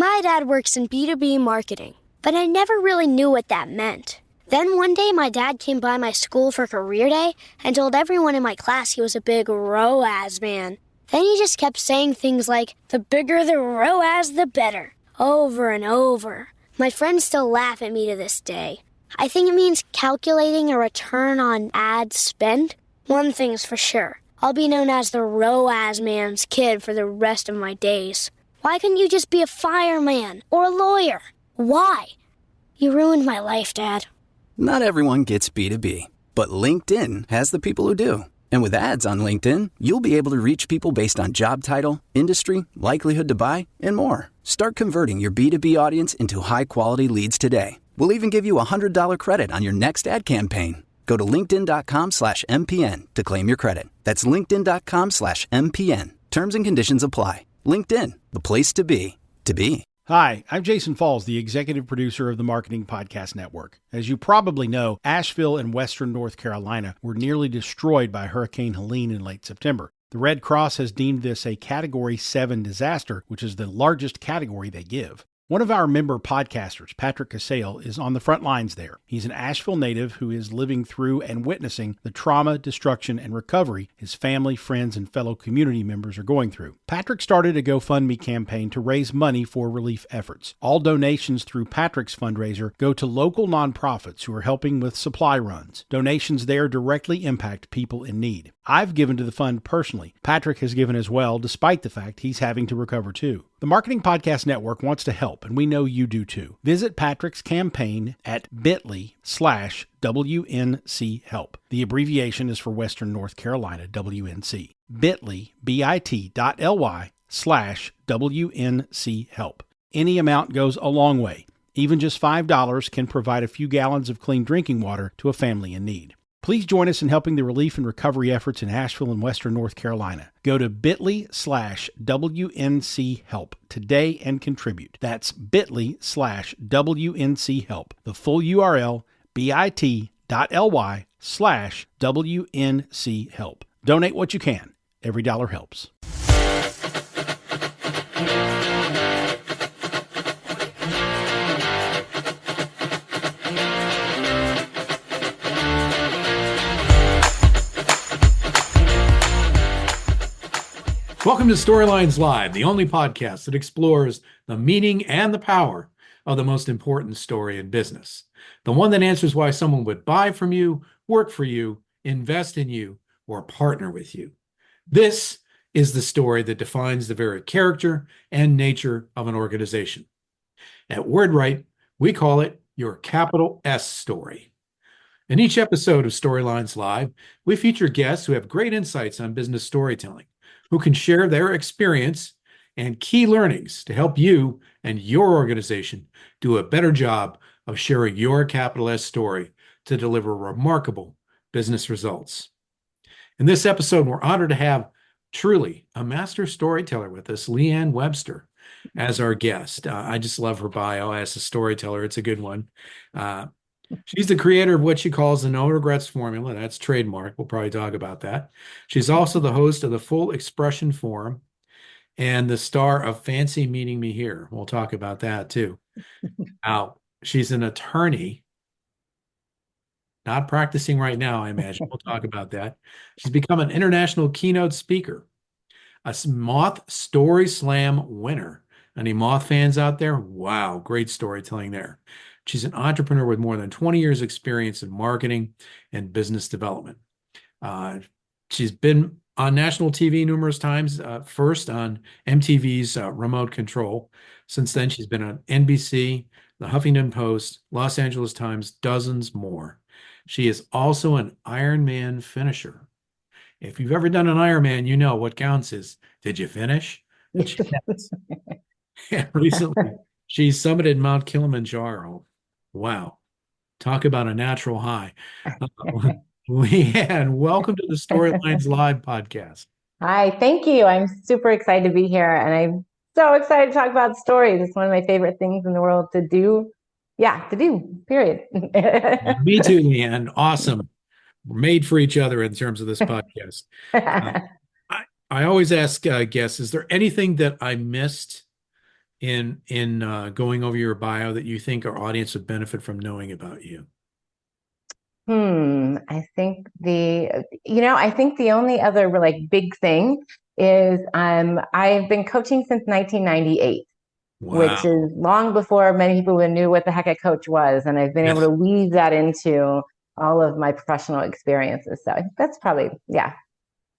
My dad works in B2B marketing, but I never really knew what that meant. Then one day my dad came by my school for career day and told everyone in my class he was a big ROAS man. Then he just kept saying things like, the bigger the ROAS, the better, over and over. My friends still laugh at me to this day. I think it means calculating a return on ad spend. One thing's for sure, I'll be known as the ROAS man's kid for the rest of my days. Why couldn't you just be a fireman or a lawyer? Why? You ruined my life, Dad. Not everyone gets B2B, but LinkedIn has the people who do. And with ads on LinkedIn, you'll be able to reach people based on job title, industry, likelihood to buy, and more. Start converting your B2B audience into high-quality leads today. We'll even give you a $100 credit on your next ad campaign. Go to linkedin.com/MPN to claim your credit. That's linkedin.com/MPN. Terms and conditions apply. LinkedIn, the place to be, to be. Hi, I'm Jason Falls, the executive producer of the Marketing Podcast Network. As you probably know, Asheville and western North Carolina were nearly destroyed by Hurricane Helene in late September. The Red Cross has deemed this a Category 7 disaster, which is the largest category they give. One of our member podcasters, Patrick Casale, is on the front lines there. He's an Asheville native who is living through and witnessing the trauma, destruction, and recovery his family, friends, and fellow community members are going through. Patrick started a GoFundMe campaign to raise money for relief efforts. All donations through Patrick's fundraiser go to local nonprofits who are helping with supply runs. Donations there directly impact people in need. I've given to the fund personally. Patrick has given as well, despite the fact he's having to recover too. The Marketing Podcast Network wants to help, and we know you do too. Visit Patrick's campaign at bit.ly/WNC help. The abbreviation is for Western North Carolina, WNC. bit.ly/WNC help. Any amount goes a long way. Even just $5 can provide a few gallons of clean drinking water to a family in need. Please join us in helping the relief and recovery efforts in Asheville and western North Carolina. Go to bit.ly/WNC help today and contribute. That's bit.ly/WNC help. The full URL, bit.ly/WNC help. Donate what you can. Every dollar helps. Welcome to Storylines Live, the only podcast that explores the meaning and the power of the most important story in business. The one that answers why someone would buy from you, work for you, invest in you, or partner with you. This is the story that defines the very character and nature of an organization. At WordWrite, we call it your capital S story. In each episode of Storylines Live, we feature guests who have great insights on business storytelling, who can share their experience and key learnings to help you and your organization do a better job of sharing your capital S story to deliver remarkable business results. In this episode, we're honored to have truly a master storyteller with us, LeeAnn Webster, as our guest. I just love her bio as a storyteller. It's a good one. She's the creator of what she calls the no regrets formula. That's trademark. We'll probably talk about that. She's also the host of the Full Expression Forum and the star of Fancy Meeting Me Here. We'll talk about that too. Now, she's an attorney, not practicing right now, I imagine. We'll talk about that. She's become an international keynote speaker, a Moth Story Slam winner. Any Moth fans out there? Wow, great storytelling there. She's an entrepreneur with more than 20 years experience in marketing and business development. She's been on national TV numerous times, first on MTV's Remote Control. Since then, she's been on NBC, the Huffington Post, Los Angeles Times, dozens more. She is also an Ironman finisher. If you've ever done an Ironman, you know what counts is, did you finish? And recently, she summited Mount Kilimanjaro. Wow. Talk about a natural high. LeeAnn, welcome to the Storylines Live podcast. Hi, thank you. I'm super excited to be here, and I'm so excited to talk about stories. It's one of my favorite things in the world to do. Yeah, to do, period. Me too, LeeAnn. Awesome. We're made for each other in terms of this podcast. I always ask guests, is there anything that I missed in going over your bio that you think our audience would benefit from knowing about you? I think I think the only other like big thing is I've been coaching since 1998, which Wow. is long before many people even knew what the heck a coach was. And I've been able Yes. to weave that into all of my professional experiences. So I think that's probably, yeah.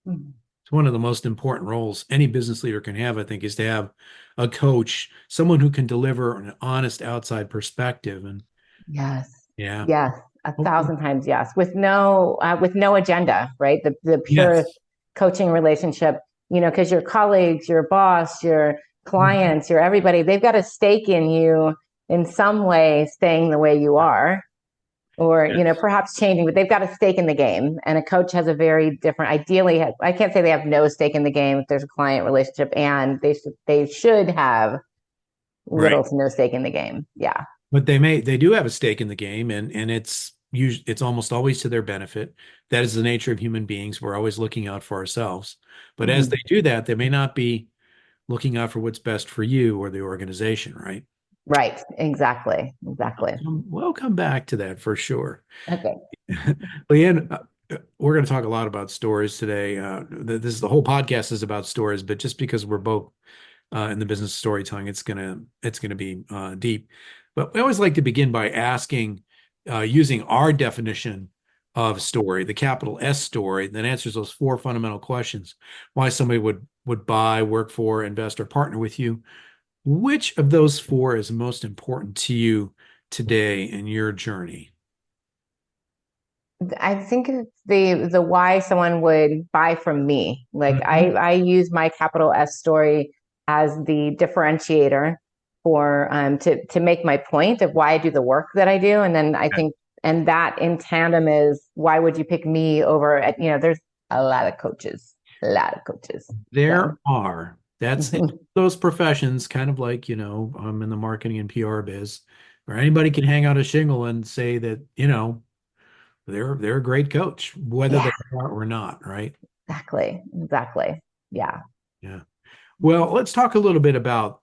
It's one of the most important roles any business leader can have, I think, is to have a coach, someone who can deliver an honest outside perspective. And Yes. yeah. Yes. A Okay. thousand times yes. With no agenda, right? The purest Yes. coaching relationship, because your colleagues, your boss, your Mhm. clients, your everybody, they've got a stake in you in some way staying the way you are, or Yes. perhaps changing, but they've got a stake in the game. And a coach has a very different, ideally, I can't say they have no stake in the game if there's a client relationship, and they should have Right. little to no stake in the game. Yeah. But they do have a stake in the game, and it's almost always to their benefit. That is the nature of human beings. We're always looking out for ourselves. But as Mhm. they do that, they may not be looking out for what's best for you or the organization, right? Right. Exactly. Exactly. We'll come back to that for sure. Okay. LeeAnn, we're going to talk a lot about stories today. The whole podcast is about stories, but just because we're both in the business of storytelling, it's gonna be deep. But we always like to begin by asking, using our definition of story, the capital S story, that answers those four fundamental questions: why somebody would buy, work for, invest, or partner with you. Which of those four is most important to you today in your journey? I think it's the why someone would buy from me. Like Mhm. I use my capital S story as the differentiator for to make my point of why I do the work that I do. And then I think, and that in tandem is why would you pick me over at, there's a lot of coaches, a lot of coaches. There So are. That's those professions, kind of like, I'm in the marketing and PR biz, where anybody can hang out a shingle and say that, they're a great coach, whether yeah, they are or not, right? exactly. Yeah. Yeah. Well, let's talk a little bit about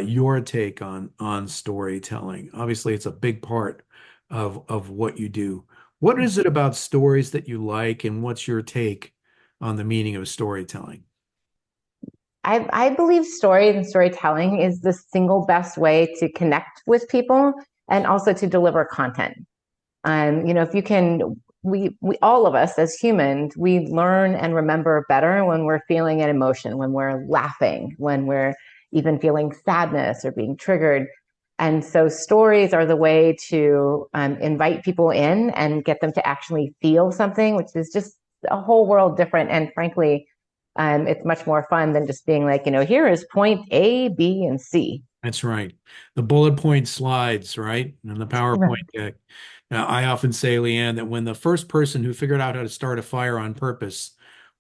your take on storytelling. Obviously, it's a big part of what you do. What is it about stories that you like, and what's your take on the meaning of storytelling? I believe stories and storytelling is the single best way to connect with people and also to deliver content. If you can, we all of us as humans, we learn and remember better when we're feeling an emotion, when we're laughing, when we're even feeling sadness or being triggered. And so stories are the way to invite people in and get them to actually feel something, which is just a whole world different. And frankly, it's much more fun than just being like, here is point A, B, and C. That's right. The bullet point slides, right? And the PowerPoint Right. deck. Now, I often say, LeeAnn, that when the first person who figured out how to start a fire on purpose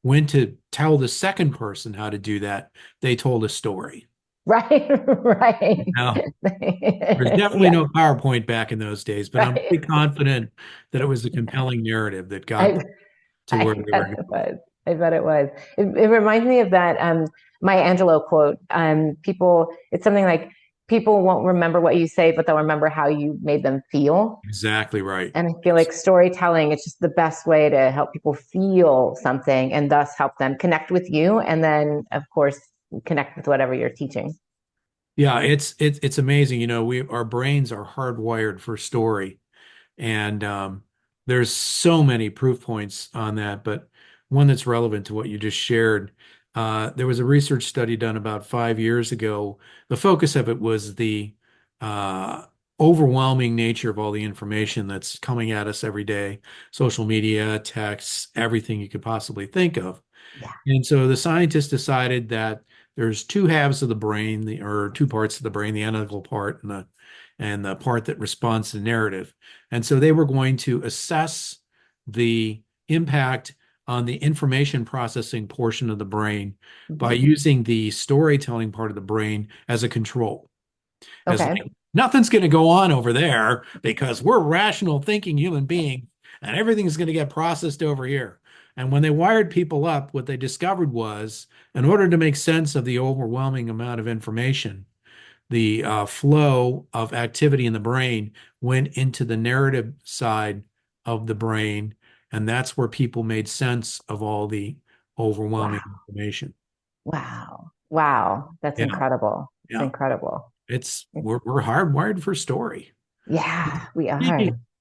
went to tell the second person how to do that, they told a story. Right. Right. Now, there's definitely Yeah. no PowerPoint back in those days, but I'm Right. pretty confident that it was the compelling narrative that got I to where I they bet were it going. was. I bet it was. It reminds me of that Maya Angelou quote. It's something like people won't remember what you say, but they'll remember how you made them feel. Exactly right. And I feel like storytelling is just the best way to help people feel something and thus help them connect with you. And then, of course, connect with whatever you're teaching. Yeah, it's amazing. Our brains are hardwired for story. And there's so many proof points on that, but one that's relevant to what you just shared. There was a research study done about 5 years ago. The focus of it was the uh, overwhelming nature of all the information that's coming at us every day, social media, texts, everything you could possibly think of. Yeah. And so the scientists decided that there's two halves of the brain, or two parts of the brain, the analytical part and the part that responds to narrative. And so they were going to assess the impact on the information processing portion of the brain by Mhm. using the storytelling part of the brain as a control. As Okay. like, nothing's going to go on over there because we're rational thinking human beings and everything's going to get processed over here. And when they wired people up, what they discovered was, in order to make sense of the overwhelming amount of information, the flow of activity in the brain went into the narrative side of the brain, and that's where people made sense of all the overwhelming Wow. information. Wow. Wow. That's Yeah, incredible. It's yeah. incredible. We're hardwired for story. Yeah, we are.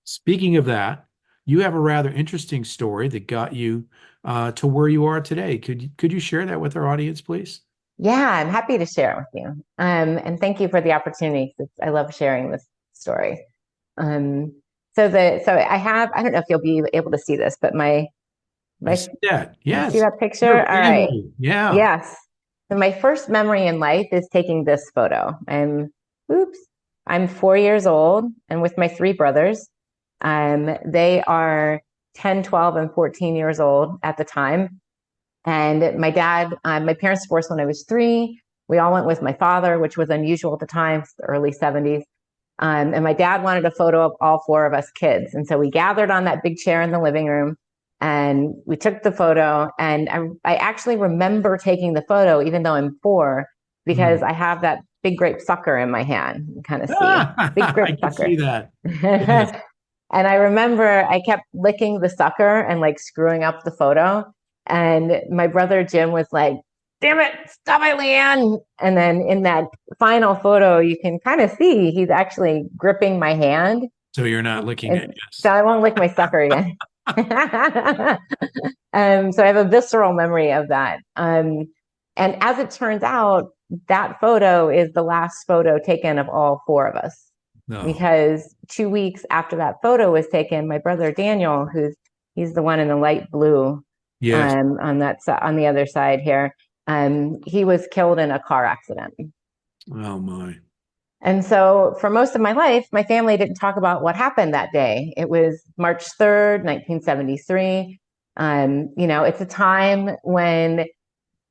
Speaking of that, you have a rather interesting story that got you to where you are today. Could you share that with our audience, please? Yeah, I'm happy to share it with you. And thank you for the opportunity. I love sharing this story. Um, so I don't know if you'll be able to see this, but I my see that. you see Yes. that Your picture? All right. family. Yeah. Yes. So my first memory in life is taking this photo. Oops, I'm 4 years old and with my three brothers. They are 10, 12, and 14 years old at the time. And my parents divorced when I was 3. We all went with my father, which was unusual at the time, the early 70s. And my dad wanted a photo of all 4 of us kids. And so we gathered on that big chair in the living room and we took the photo. And I actually remember taking the photo, even though I'm 4, because Mm. I have that big grape sucker in my hand. You kind of see big I grape can sucker. see that. Yes. And I remember I kept licking the sucker and like screwing up the photo. And my brother Jim was like, "Damn it, stop it, LeeAnn." And then in that final photo, you can kind of see he's actually gripping my hand. So you're not licking it, And so yes. I won't lick my sucker again. So I have a visceral memory of that. And as it turns out, that photo is the last photo taken of all 4 of us. No. Because 2 weeks after that photo was taken, my brother Daniel, he's the one in the light blue, Yes. on the other side here, he was killed in a car accident. Oh my. And so for most of my life, my family didn't talk about what happened that day. It was March 3rd, 1973. It's a time when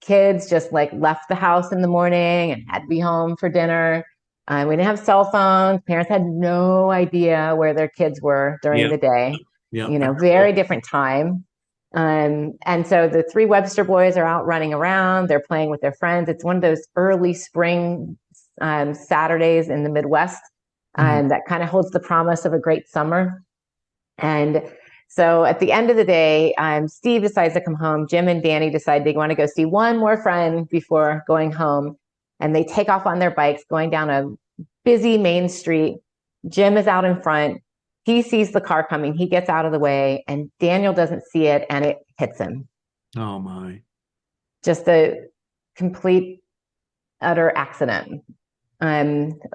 kids just like left the house in the morning and had to be home for dinner. We didn't have cell phones. Parents had no idea where their kids were during Yeah. the day. Yeah. Very different time. And so the 3 Webster boys are out running around. They're playing with their friends. It's one of those early spring Saturdays in the Midwest Mhm. that kind of holds the promise of a great summer. And so at the end of the day, Steve decides to come home. Jim and Danny decide they want to go see one more friend before going home. And they take off on their bikes going down a busy main street. Jim is out in front. He sees the car coming. He gets out of the way, and Daniel doesn't see it, and it hits him. Oh my. Just a complete, utter accident.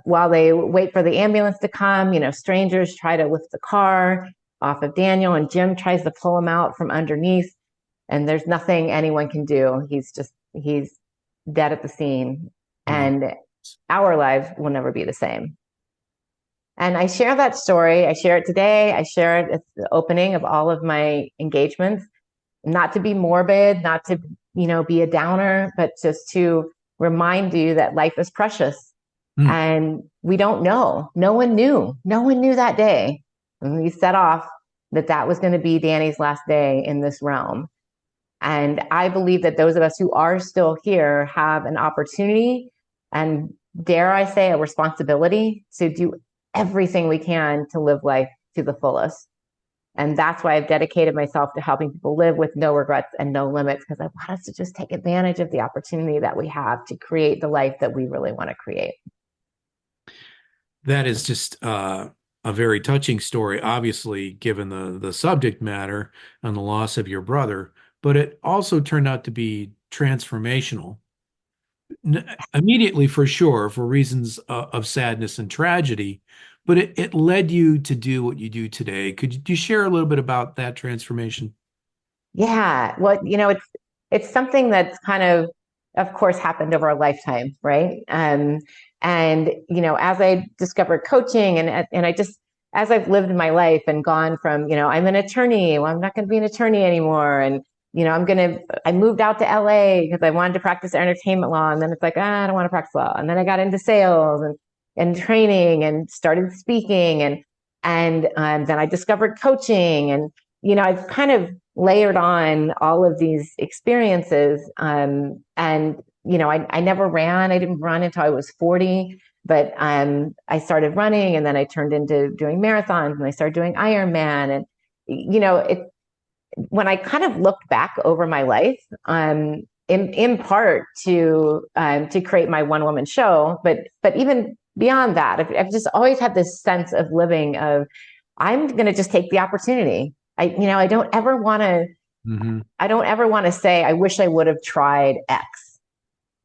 While they wait for the ambulance to come, strangers try to lift the car off of Daniel, and Jim tries to pull him out from underneath, and there's nothing anyone can do. He's dead at the scene, Oh. and our lives will never be the same. And I share that story. I share it today. I share it at the opening of all of my engagements, not to be morbid, not to, be a downer, but just to remind you that life is precious. Mm. And we don't know. No one knew. No one knew that day when we set off that was going to be Danny's last day in this realm. And I believe that those of us who are still here have an opportunity and, dare I say, a responsibility to do everything we can to live life to the fullest. And that's why I've dedicated myself to helping people live with no regrets and no limits, because I want us to just take advantage of the opportunity that we have to create the life that we really want to create. That is just a very touching story, obviously, given the subject matter and the loss of your brother, but it also turned out to be transformational. Immediately, for sure, for reasons of sadness and tragedy, but it led you to do what you do today. Could you share a little bit about that transformation? Yeah. Well, it's something that's kind of course, happened over a lifetime, right? And as I discovered coaching and I just as I've lived my life and gone from, I'm an attorney, well, I'm not going to be an attorney anymore, and I moved out to LA because I wanted to practice entertainment law, and then it's like, I don't want to practice law, and then I got into sales and training and started speaking, and then I discovered coaching, and I've kind of layered on all of these experiences. And I never ran. I didn't run until I was 40. But I started running, and then I turned into doing marathons, and I started doing Ironman. And, when I kind of looked back over my life, in part to create my one woman show, but even beyond that, I've just always had this sense of living of, I'm going to just take the opportunity. I don't ever want to, I don't ever want to say, I wish I would have tried X.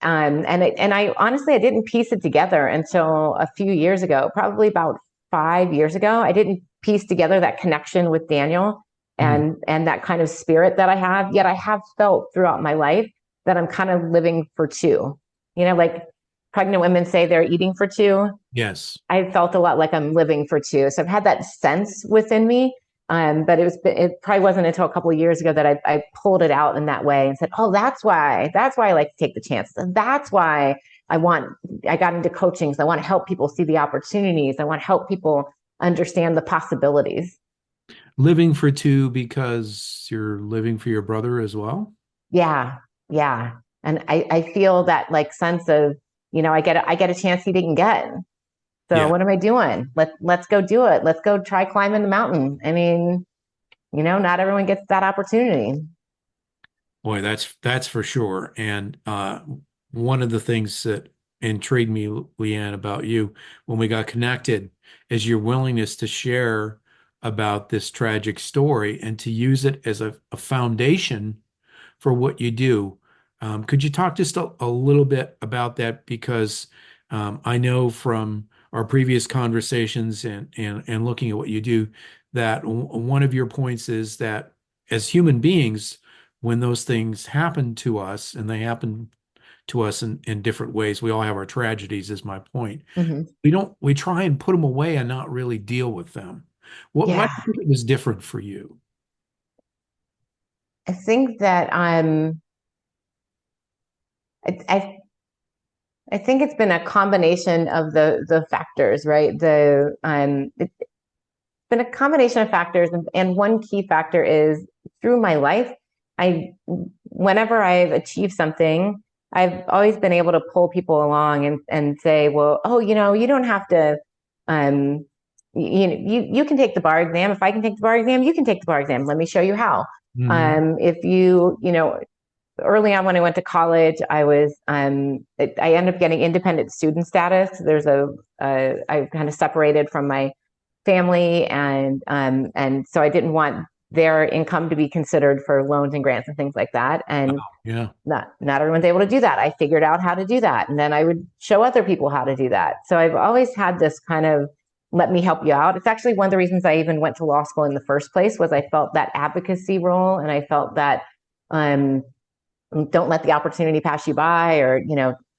And I honestly, I didn't piece it together until a few years ago, probably about 5 years ago. I didn't piece together that connection with Daniel and that kind of spirit that I have. Yet I have felt throughout my life that I'm kind of living for two. Like pregnant women say they're eating for two. Yes. I felt a lot like I'm living for two. So I've had that sense within me. But it probably wasn't until a couple of years ago that I pulled it out in that way and said, oh, that's why I like to take the chances. And that's why I got into coaching. So I want to help people see the opportunities. I want to help people understand the possibilities. Living for two because you're living for your brother as well? Yeah. Yeah. And I feel that like sense of, I get a chance he didn't get. So what am I doing? Let's go do it. Let's go try climbing the mountain. I mean, not everyone gets that opportunity. Boy, that's for sure. And one of the things that intrigued me, LeeAnn, about you when we got connected is your willingness to share about this tragic story and to use it as a foundation for what you do. Could you talk just a little bit about that? Because I know from our previous conversations and looking at what you do, that one of your points is that as human beings, when those things happen to us, and they happen to us in different ways, we all have our tragedies, is my point. We try and put them away and not really deal with them. Why do you think it was different for you? I think that I think it's been a combination of the factors, right? It's been a combination of factors, and one key factor is through my life, whenever I've achieved something, I've always been able to pull people along and say, well, oh, you don't have to, you can take the bar exam. If I can take the bar exam, you can take the bar exam. Let me show you how. If early on when I went to college, I ended up getting independent student status. I kind of separated from my family, and so I didn't want their income to be considered for loans and grants and things like that. And not everyone's able to do that. I figured out how to do that, and then I would show other people how to do that. So I've always had this kind of, let me help you out. It's actually one of the reasons I even went to law school in the first place, was I felt that advocacy role, and I felt that don't let the opportunity pass you by, or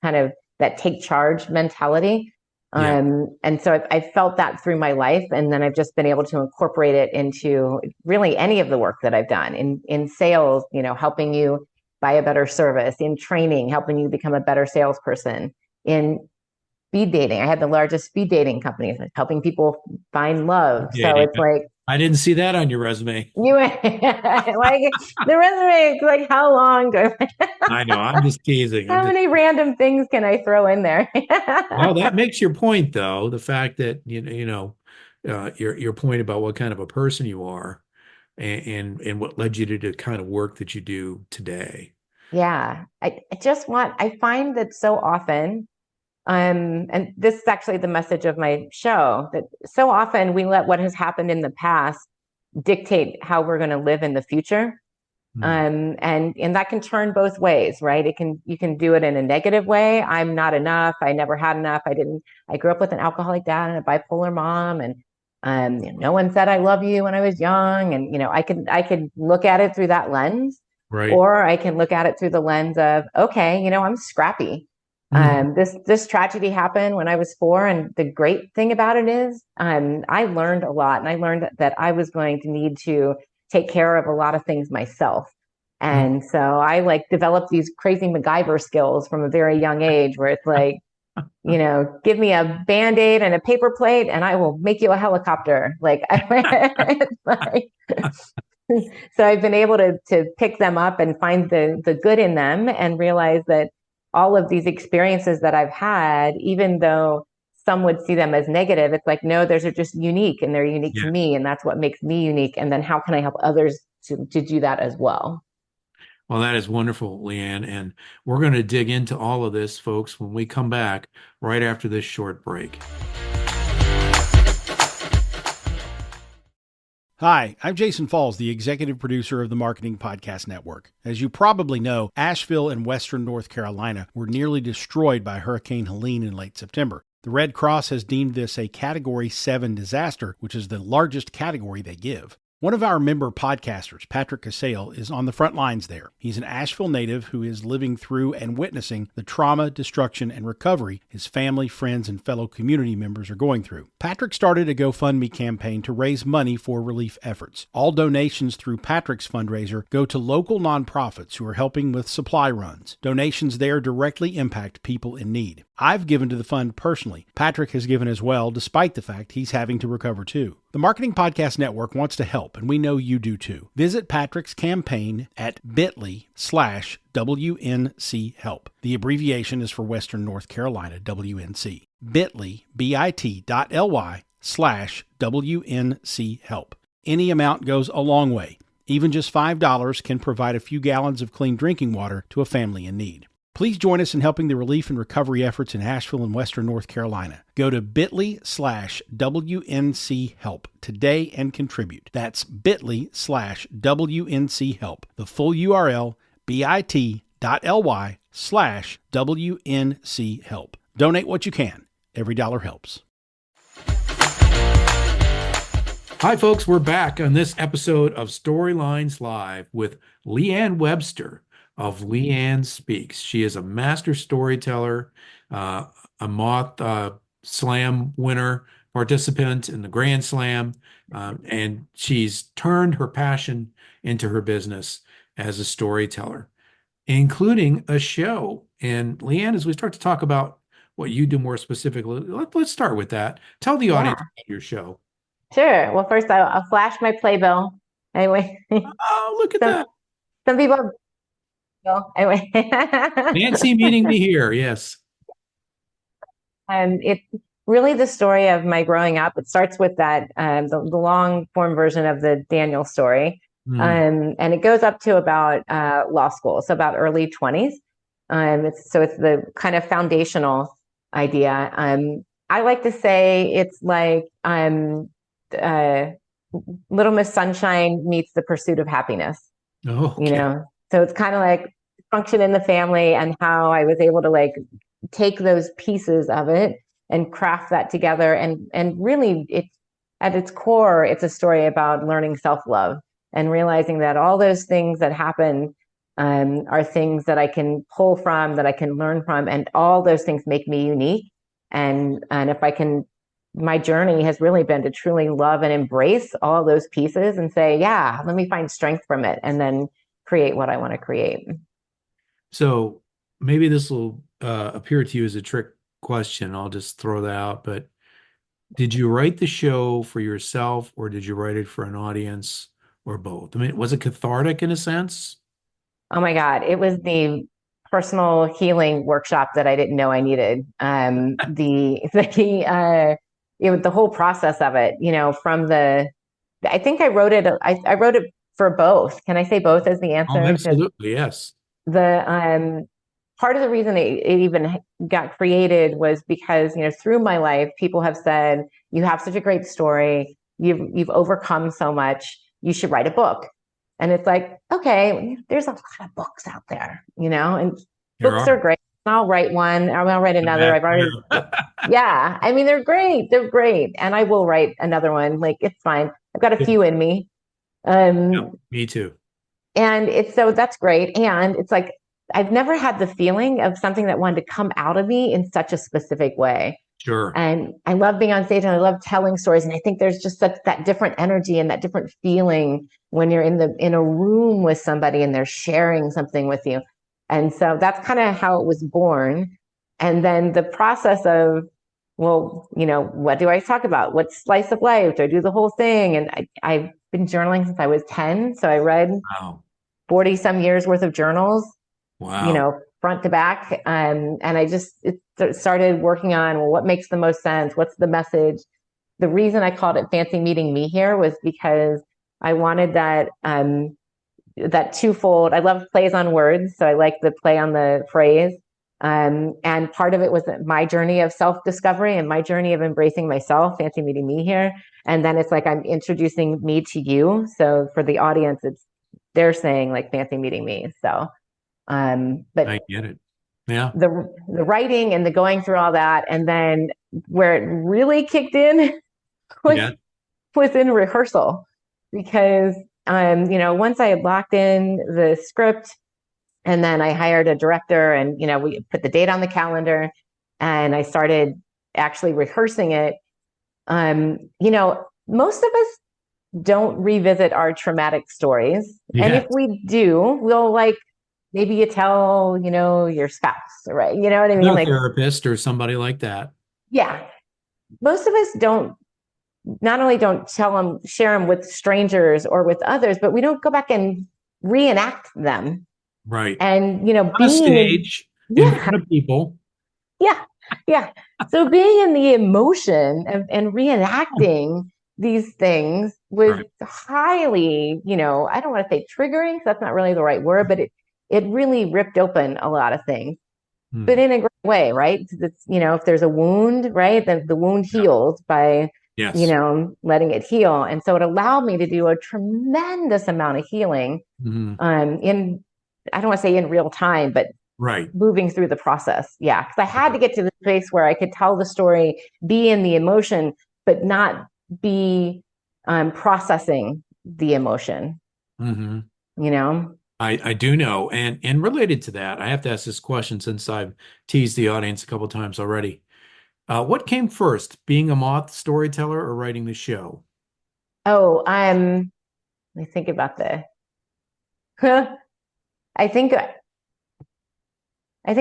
kind of that take charge mentality. And so I felt that through my life, and then I've just been able to incorporate it into really any of the work that I've done in sales, helping you buy a better service, in training, helping you become a better salesperson, in speed dating. I had the largest speed dating company, helping people find love. So it's like, I didn't see that on your resume. like the resume, it's like, how long do I know, I'm just teasing. How many random things can I throw in there? Well, that makes your point, though. The fact that your point about what kind of a person you are, and what led you to the kind of work that you do today. Yeah, I find that so often, and this is actually the message of my show, that so often we let what has happened in the past dictate how we're going to live in the future. And that can turn both ways, right? You can do it in a negative way. I'm not enough. I never had enough. I grew up with an alcoholic dad and a bipolar mom, and no one said I love you when I was young. And, I could look at it through that lens, right? Or I can look at it through the lens of, okay, I'm scrappy. This tragedy happened when I was 4. And the great thing about it is, I learned a lot, and I learned that I was going to need to take care of a lot of things myself. And so I developed these crazy MacGyver skills from a very young age, where it's like, give me a Band-Aid and a paper plate and I will make you a helicopter. So I've been able to pick them up and find the good in them, and realize that all of these experiences that I've had, even though some would see them as negative. It's like, no, those are just unique, and they're unique to me. And that's what makes me unique. And then how can I help others to do that as well? Well, that is wonderful, LeeAnn. And we're going to dig into all of this, folks, when we come back right after this short break. Hi, I'm Jason Falls, the executive producer of the Marketing Podcast Network. As you probably know, Asheville and Western North Carolina were nearly destroyed by Hurricane Helene in late September. The Red Cross has deemed this a Category 7 disaster, which is the largest category they give. One of our member podcasters, Patrick Casale, is on the front lines there. He's an Asheville native who is living through and witnessing the trauma, destruction, and recovery his family, friends, and fellow community members are going through. Patrick started a GoFundMe campaign to raise money for relief efforts. All donations through Patrick's fundraiser go to local nonprofits who are helping with supply runs. Donations there directly impact people in need. I've given to the fund personally. Patrick has given as well, despite the fact he's having to recover too. The Marketing Podcast Network wants to help, and we know you do too. Visit Patrick's campaign at bit.ly/WNC help. The abbreviation is for Western North Carolina, WNC. bit.ly, bit.ly/WNC help. Any amount goes a long way. Even just $5 can provide a few gallons of clean drinking water to a family in need. Please join us in helping the relief and recovery efforts in Asheville and Western North Carolina. Go to bit.ly/WNC help today and contribute. That's bit.ly/WNC help. The full URL, bit.ly/WNC help. Donate what you can. Every dollar helps. Hi, folks. We're back on this episode of Storylines Live with LeeAnn Webster of LeeAnn Speaks. She is a master storyteller, a Moth Slam winner, participant in the Grand Slam, and she's turned her passion into her business as a storyteller, including a show. And LeeAnn, as we start to talk about what you do more specifically, let's start with that. Tell the audience about your show. Sure. Well, first I'll flash my playbill. Anyway. Oh, look at that. Some people. Anyway. Fancy meeting me here. Yes. It's really the story of my growing up. It starts with that the long form version of the Daniel story, and it goes up to about law school, so about early 20s. It's the kind of foundational idea. I like to say it's like Little Miss Sunshine meets The Pursuit of Happiness. Oh, okay. So it's kind of like function in the family, and how I was able to like take those pieces of it and craft that together. And really, it's at its core, it's a story about learning self-love and realizing that all those things that happen are things that I can pull from, that I can learn from, and all those things make me unique. And if I can, my journey has really been to truly love and embrace all those pieces and say, yeah, let me find strength from it, and then create what I want to create. So maybe this will appear to you as a trick question. I'll just throw that out. But did you write the show for yourself, or did you write it for an audience, or both? I mean, was it cathartic in a sense? Oh my God. It was the personal healing workshop that I didn't know I needed. The whole process of it, I think I wrote it. I wrote it for both. Can I say both as the answer? Oh, absolutely. Yes. The part of the reason it even got created was because, through my life, people have said, you have such a great story. You've overcome so much. You should write a book. And it's like, okay, there's a lot of books out there, and books are great. I'll write one. I'll write another. I've already, yeah. I mean, they're great. They're great. And I will write another one. Like, it's fine. I've got a few in me. Me too. And that's great. And it's like, I've never had the feeling of something that wanted to come out of me in such a specific way. Sure. And I love being on stage, and I love telling stories. And I think there's just that different energy and that different feeling when you're in a room with somebody and they're sharing something with you. And so that's kind of how it was born. And then the process of, well, what do I talk about? What slice of life? Do I do the whole thing? And I've been journaling since I was 10. So I read 40 some years worth of journals, wow. front to back. And I just started working on, well, what makes the most sense? What's the message? The reason I called it Fancy Meeting Me here was because I wanted that that twofold. I love plays on words, so I like the play on the phrase. And part of it was my journey of self-discovery and my journey of embracing myself, Fancy Meeting Me here. And then it's like I'm introducing me to you. So for the audience, they're saying like Fancy Meeting Me. So, but I get it. Yeah. The writing and the going through all that, and then where it really kicked in was in rehearsal, because once I had locked in the script, and then I hired a director, and we put the date on the calendar, and I started actually rehearsing it. Most of us don't revisit our traumatic stories, and if we do, we'll maybe you tell your spouse, right? You know what I mean? Like a therapist or somebody like that. Yeah, most of us don't. Not only don't share them with strangers or with others, but we don't go back and reenact them. Right. And, on a stage in front of people. Yeah. Yeah. So being in the emotion and reenacting these things was highly, I don't want to say triggering, because that's not really the right word, but it really ripped open a lot of things, but in a great way, right? It's, if there's a wound, right, then the wound heals by, letting it heal. And so it allowed me to do a tremendous amount of healing I don't want to say in real time, but moving through the process. Yeah. Because I had to get to the place where I could tell the story, be in the emotion, but not be processing the emotion. I do know. And related to that, I have to ask this question since I've teased the audience a couple of times already. What came first, being a moth storyteller or writing the show? Oh, let me think about this. I think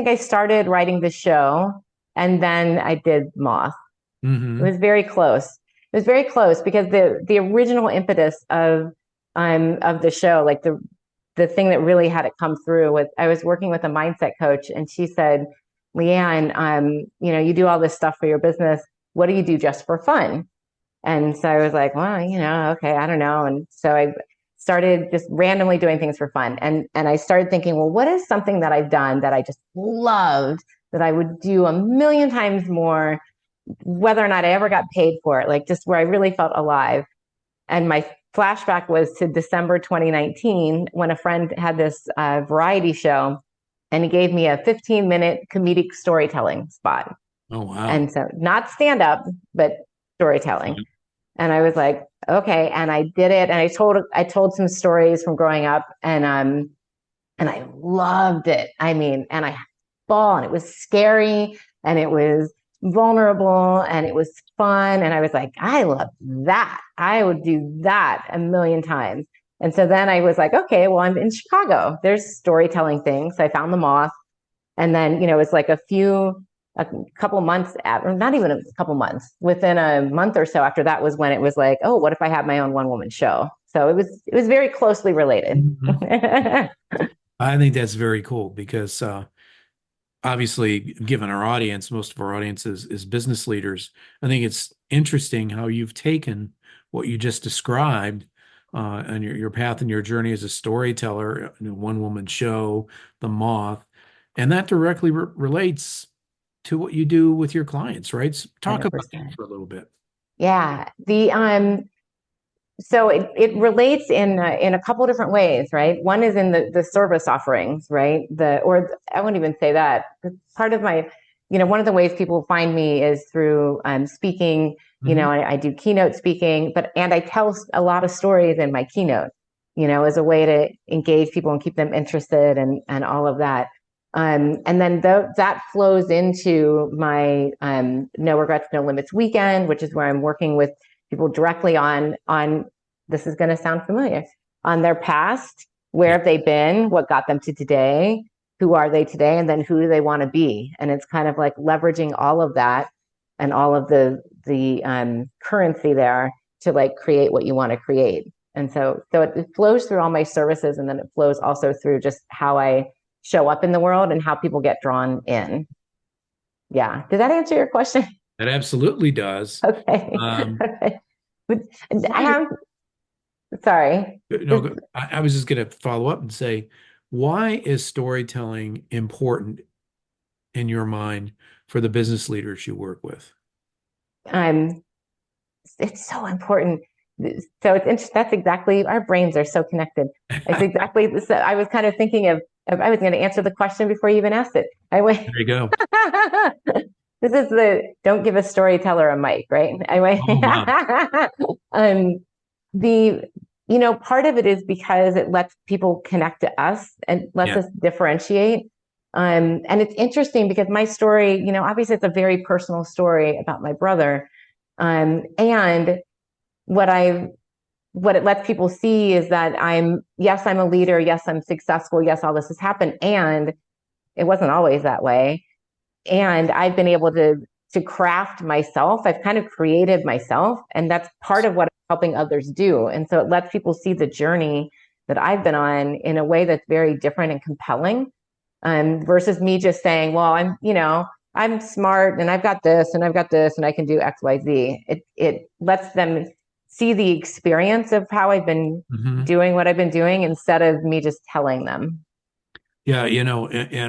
I started writing the show, and then I did Moth. It was very close. It was very close because the original impetus of the show, like the thing that really had it come through, was I was working with a mindset coach, and she said, "LeeAnn, you do all this stuff for your business. What do you do just for fun?" And so I was like, well, okay, I don't know. And so I started just randomly doing things for fun. And I started thinking, well, what is something that I've done that I just loved, that I would do a million times more, whether or not I ever got paid for it, like just where I really felt alive. And my flashback was to December 2019, when a friend had this variety show, and he gave me a 15-minute comedic storytelling spot. Oh, wow. And so not stand up, but storytelling. And I was like, okay. And I did it. And I told some stories from growing up, and I loved it. I mean, and I ball, and it was scary, and it was vulnerable, and it was fun. And I was like, I love that. I would do that a million times. And so then I was like, okay, well, I'm in Chicago. There's storytelling things. So I found the Moth. And then, it was like a couple months or not even a couple months, within a month or so after that was when it was like, oh, what if I had my own one-woman show? So it was very closely related. I think that's very cool because obviously, given our audience, most of our audience is business leaders. I think it's interesting how you've taken what you just described and your path and your journey as a storyteller, one-woman show, the Moth, and that directly relates to what you do with your clients, right? So talk 100%. About that for a little bit. Yeah. So it relates in a couple different ways, right? One is in the service offerings, right? Or I wouldn't even say that. Part of my, one of the ways people find me is through speaking. I do keynote speaking, and I tell a lot of stories in my keynote, as a way to engage people and keep them interested and all of that. And then that flows into my No Regrets, No Limits weekend, which is where I'm working with people directly on this is going to sound familiar, on their past, where have they been, what got them to today, who are they today, and then who do they want to be. And it's kind of like leveraging all of that and all of the currency there to like create what you want to create. And so it flows through all my services, and then it flows also through just how I show up in the world and how people get drawn in. Yeah. Did that answer your question? That absolutely does. Okay. Okay. I have, sorry. No, I was just going to follow up and say, why is storytelling important in your mind for the business leaders you work with? Um, it's so important. So it's interesting. That's exactly, our brains are so connected. It's exactly, so I was kind of thinking I was going to answer the question before you even asked it. I went, There you go. this is the, don't give a storyteller a mic, right? I went, Oh, wow. the, part of it is because it lets people connect to us and lets Yeah. us differentiate. And it's interesting because my story, obviously it's a very personal story about my brother. And what it lets people see is that yes, I'm a leader. Yes, I'm successful. Yes, all this has happened. And it wasn't always that way. And I've been able to craft myself. I've kind of created myself. And that's part of what I'm helping others do. And so it lets people see the journey that I've been on in a way that's very different and compelling. Versus me just saying, well, I'm smart and I've got this and I've got this and I can do X, Y, Z. It lets them see the experience of how I've been doing what I've been doing instead of me just telling them. Yeah, in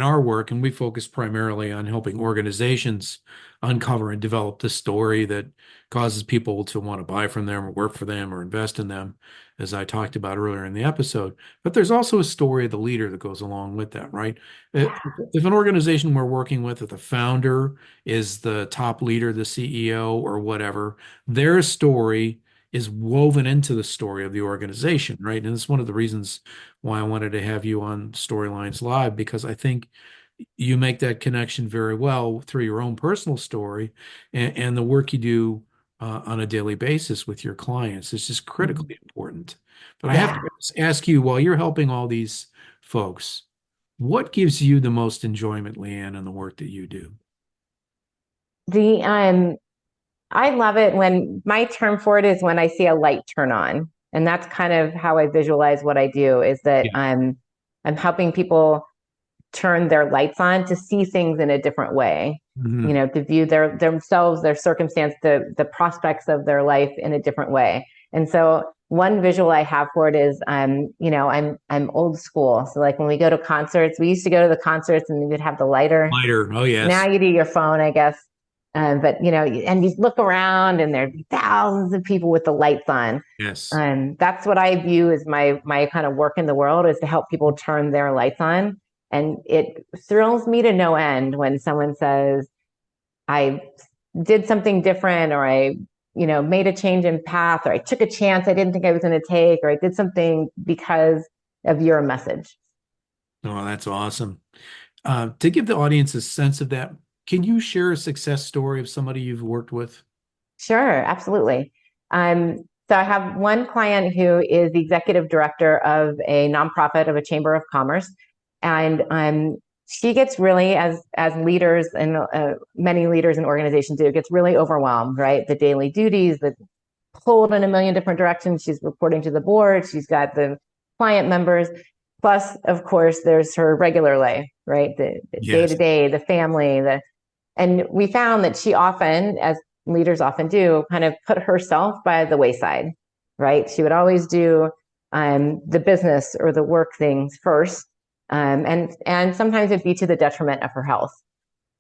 our work, and we focus primarily on helping organizations uncover and develop the story that causes people to want to buy from them or work for them or invest in them, as I talked about earlier in the episode. But there's also a story of the leader that goes along with that, right? If an organization we're working with, if the founder is the top leader, the CEO or whatever, their story is woven into the story of the organization, right? And it's one of the reasons why I wanted to have you on Storylines Live, because I think you make that connection very well through your own personal story and the work you do on a daily basis with your clients. It's just critically important. But I have to ask you, while you're helping all these folks, what gives you the most enjoyment, LeeAnn, in the work that you do? I love it when my term for it is when I see a light turn on. And that's kind of how I visualize what I do is that Yeah. I'm helping people turn their lights on to see things in a different way, to view themselves, their circumstance, the prospects of their life in a different way. And so one visual I have for it is, I'm old school. So like when we go to concerts, we used to go to the concerts and you'd have the lighter. Lighter. Oh, yes. Now you do your phone, I guess. But and you look around and there'd be thousands of people with the lights on. Yes. That's what I view as my kind of work in the world, is to help people turn their lights on. And it thrills me to no end when someone says, I did something different, or I, made a change in path, or I took a chance I didn't think I was going to take, or I did something because of your message. Oh, that's awesome. To give the audience a sense of that, can you share a success story of somebody you've worked with? Sure, absolutely. So I have one client who is the executive director of a nonprofit of a chamber of commerce, and she gets really, as leaders and many leaders in organizations do, gets really overwhelmed. Right, the daily duties, the pulled in a million different directions. She's reporting to the board. She's got the client members. Plus, of course, there's her regular life, right? The day to day, the family, and we found that she often, as leaders often do, kind of put herself by the wayside, right? She would always do the business or the work things first. And sometimes it'd be to the detriment of her health.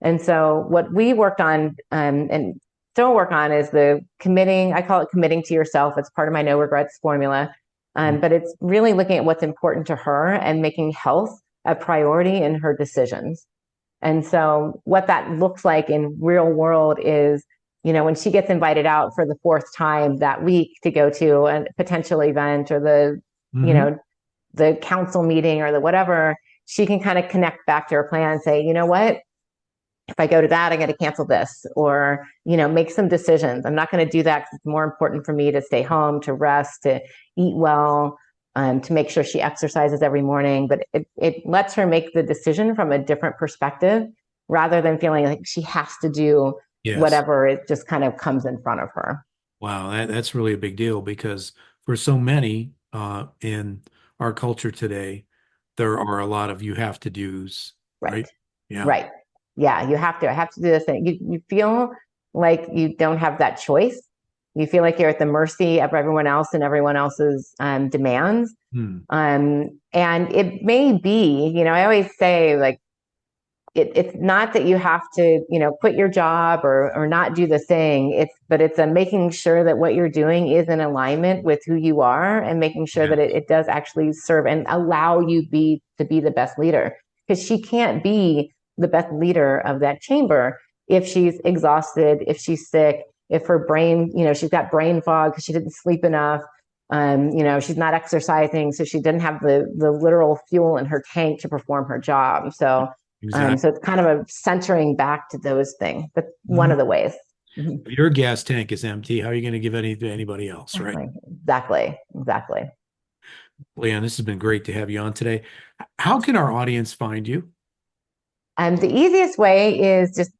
And so what we worked on and still work on is I call it committing to yourself. It's part of my no regrets formula. But it's really looking at what's important to her and making health a priority in her decisions. And so what that looks like in real world is, when she gets invited out for the fourth time that week to go to a potential event or the council meeting or the whatever, she can kind of connect back to her plan and say, you know what? If I go to that, I got to cancel this, or, make some decisions. I'm not going to do that because it's more important for me to stay home, to rest, to eat well, to make sure she exercises every morning. But it lets her make the decision from a different perspective rather than feeling like she has to do whatever it just kind of comes in front of her. Wow, that's really a big deal, because for so many in our culture today, there are a lot of you have to do's, right? Yeah. Right. Yeah, I have to do this thing. You feel like you don't have that choice. You feel like you're at the mercy of everyone else and everyone else's demands. And it may be, I always say, like, it's not that you have to, quit your job or not do the thing. But it's a making sure that what you're doing is in alignment with who you are, and making sure that it does actually serve and allow you to be the best leader. Because she can't be the best leader of that chamber if she's exhausted, if she's sick, if her brain, she's got brain fog because she didn't sleep enough. She's not exercising, so she didn't have the literal fuel in her tank to perform her job. So Exactly. so it's kind of a centering back to those things. That's one of the ways. If your gas tank is empty, how are you going to give any to anybody else, right? Exactly. LeeAnn, this has been great to have you on today. How can our audience find you? The easiest way is just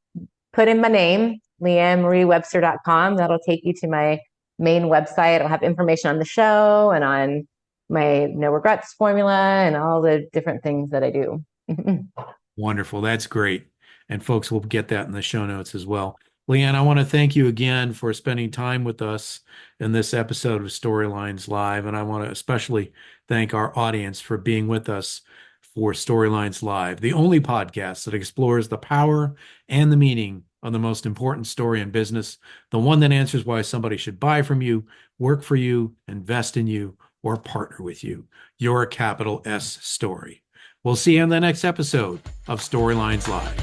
put in my name, LeeAnnMarieWebster.com. That'll take you to my main website. It'll have information on the show and on my no regrets formula and all the different things that I do. Wonderful. That's great. And folks will get that in the show notes as well. LeeAnn, I want to thank you again for spending time with us in this episode of Storylines Live. And I want to especially thank our audience for being with us for Storylines Live, the only podcast that explores the power and the meaning of the most important story in business, the one that answers why somebody should buy from you, work for you, invest in you, or partner with you. Your capital S story. We'll see you on the next episode of Storylines Live.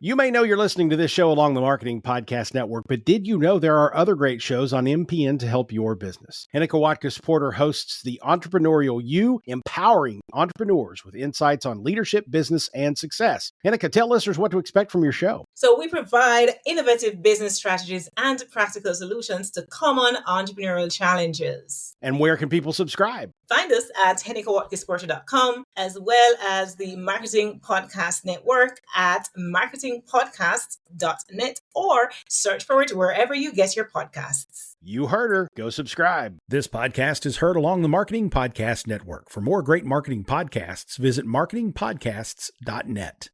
You may know you're listening to this show along the Marketing Podcast Network, but did you know there are other great shows on MPN to help your business? Hennica Watkins-Porter hosts The Entrepreneurial You, empowering entrepreneurs with insights on leadership, business, and success. Hennica, tell listeners what to expect from your show. So we provide innovative business strategies and practical solutions to common entrepreneurial challenges. And where can people subscribe? Find us at hennicawatkinsporter.com, as well as the Marketing Podcast Network at marketingpodcasts.net, or search for it wherever you get your podcasts. You heard her. Go subscribe. This podcast is heard along the Marketing Podcast Network. For more great marketing podcasts, visit marketingpodcasts.net.